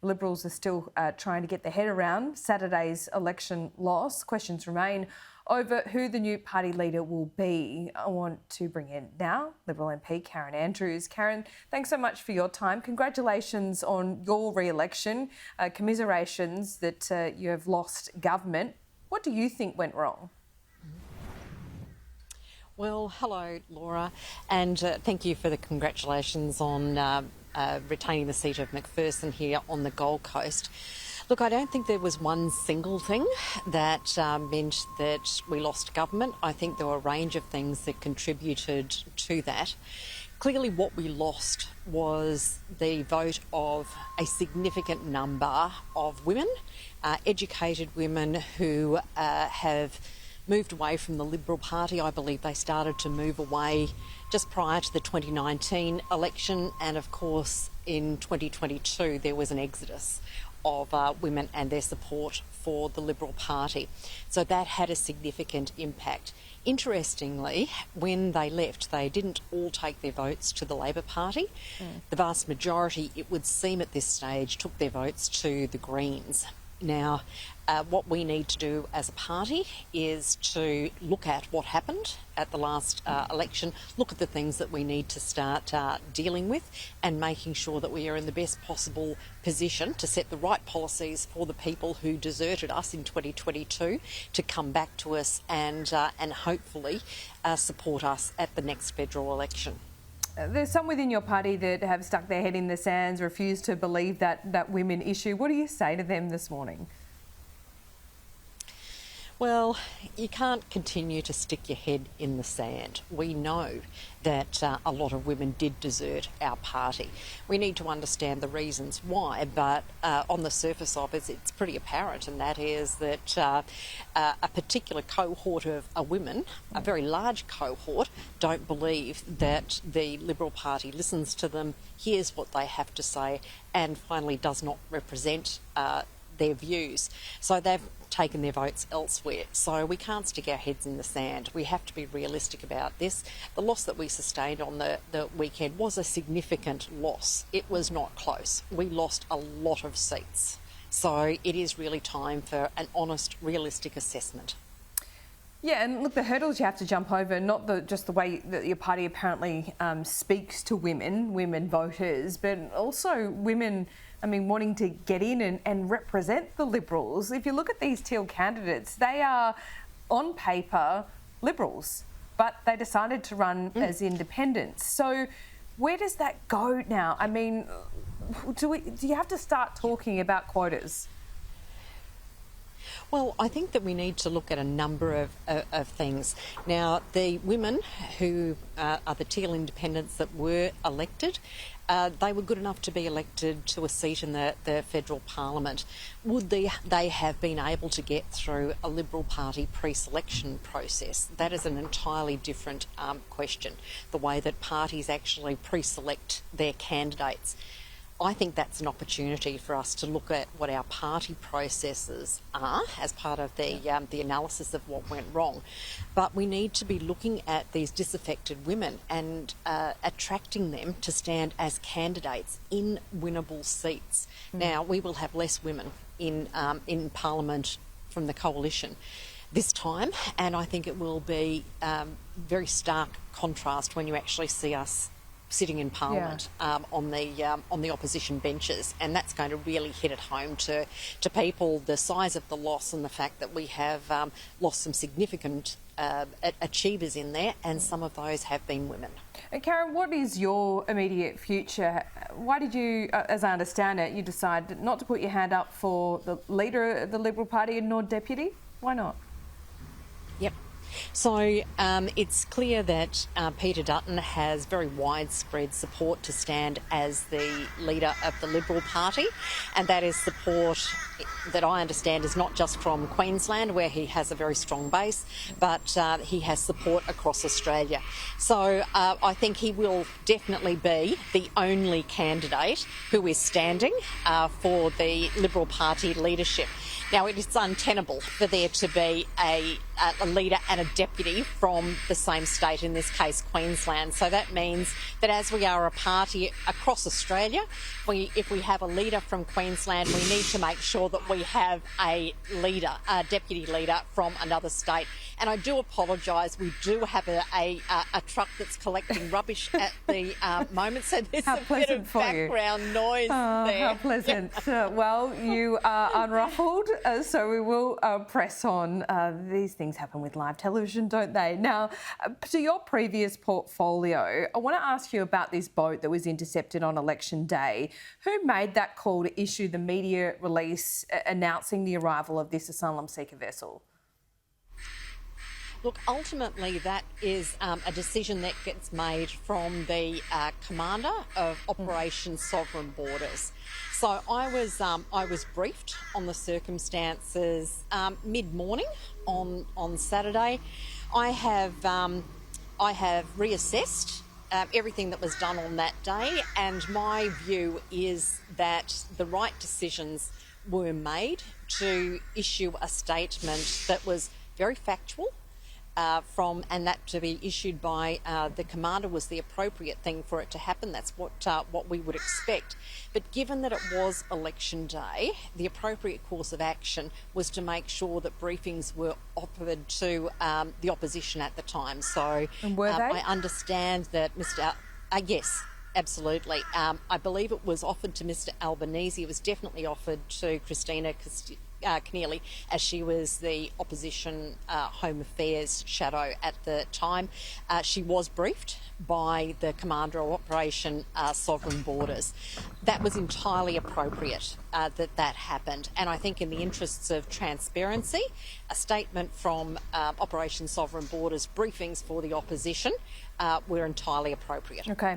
The Liberals are still trying to get their head around Saturday's election loss. Questions remain over who the new party leader will be. I want to bring in now Liberal MP Karen Andrews. Karen, thanks so much for your time. Congratulations on your re-election. Commiserations that you have lost government. What do you think went wrong? Well, hello, Laura, and thank you for the congratulations on retaining the seat of McPherson here on the Gold Coast. Look, I don't think there was one single thing that meant that we lost government. I think there were a range of things that contributed to that. Clearly what we lost was the vote of a significant number of women, educated women who have moved away from the Liberal Party. I believe they started to move away just prior to the 2019 election, and of course in 2022 there was an exodus of women and their support for the Liberal Party. So that had a significant impact. Interestingly, when they left, they didn't all take their votes to the Labor Party. The vast majority, it would seem at this stage, took their votes to the Greens. Now, what we need to do as a party is to look at what happened at the last election, look at the things that we need to start dealing with and making sure that we are in the best possible position to set the right policies for the people who deserted us in 2022 to come back to us and hopefully support us at the next federal election. There's some within your party that have stuck their head in the sands, refused to believe that women issue. What do you say to them this morning? Well, you can't continue to stick your head in the sand. We know that a lot of women did desert our party. We need to understand the reasons why, but on the surface of it, it's pretty apparent, and that is that a particular cohort of women, a very large cohort, don't believe that the Liberal Party listens to them, hears what they have to say, and finally does not represent their views. So they've taken their votes elsewhere. So we can't stick our heads in the sand. We have to be realistic about this. The loss that we sustained on the weekend was a significant loss. It was not close. We lost a lot of seats. So it is really time for an honest, realistic assessment. Yeah, and look, the hurdles you have to jump over, not just the way that your party apparently speaks to women voters, but also women, wanting to get in and represent the Liberals. If you look at these Teal candidates, they are, on paper, Liberals, but they decided to run as independents. So where does that go now? Do you have to start talking about quotas? Well, I think that we need to look at a number of things. Now, the women who are the Teal independents that were elected, they were good enough to be elected to a seat in the federal parliament. Would they have been able to get through a Liberal Party pre-selection process? That is an entirely different question, the way that parties actually pre-select their candidates. I think that's an opportunity for us to look at what our party processes are as part of the analysis of what went wrong. But we need to be looking at these disaffected women and attracting them to stand as candidates in winnable seats. Now, we will have less women in Parliament from the coalition this time, and I think it will be very stark contrast when you actually see us sitting in Parliament on the opposition benches, and that's going to really hit it home to people, the size of the loss and the fact that we have lost some significant achievers in there, and some of those have been women. Karen, what is your immediate future? Why did you, as I understand it, you decided not to put your hand up for the leader of the Liberal Party and nor deputy? Why not? Yep. So it's clear that Peter Dutton has very widespread support to stand as the leader of the Liberal Party, and that is support that I understand is not just from Queensland, where he has a very strong base, but he has support across Australia. So I think he will definitely be the only candidate who is standing for the Liberal Party leadership. Now, it is untenable for there to be a a leader and a deputy from the same state, in this case Queensland. So that means that as we are a party across Australia, if we have a leader from Queensland, we need to make sure that we have a deputy leader from another state. And I do apologise, we do have a truck that's collecting rubbish at the moment, so there's a bit of background noise there. How pleasant. Well, you are unruffled, so we will press on. These things happen with live television, don't they? Now, to your previous portfolio, I want to ask you about this boat that was intercepted on election day. Who made that call to issue the media release announcing the arrival of this asylum seeker vessel? Look, ultimately that is a decision that gets made from the commander of Operation Sovereign Borders. So I was briefed on the circumstances mid-morning on Saturday. I have reassessed everything that was done on that day, and my view is that the right decisions were made to issue a statement that was very factual, and that to be issued by the commander was the appropriate thing for it to happen. That's what we would expect. But given that it was election day, the appropriate course of action was to make sure that briefings were offered to the opposition at the time. So and were they? I understand that yes, absolutely. I believe it was offered to Mr Albanese. It was definitely offered to Christina Keneally, as she was the opposition Home Affairs shadow at the time. She was briefed by the commander of Operation Sovereign Borders. That was entirely appropriate that happened, and I think in the interests of transparency, a statement from Operation Sovereign Borders briefings for the opposition were entirely appropriate. Okay.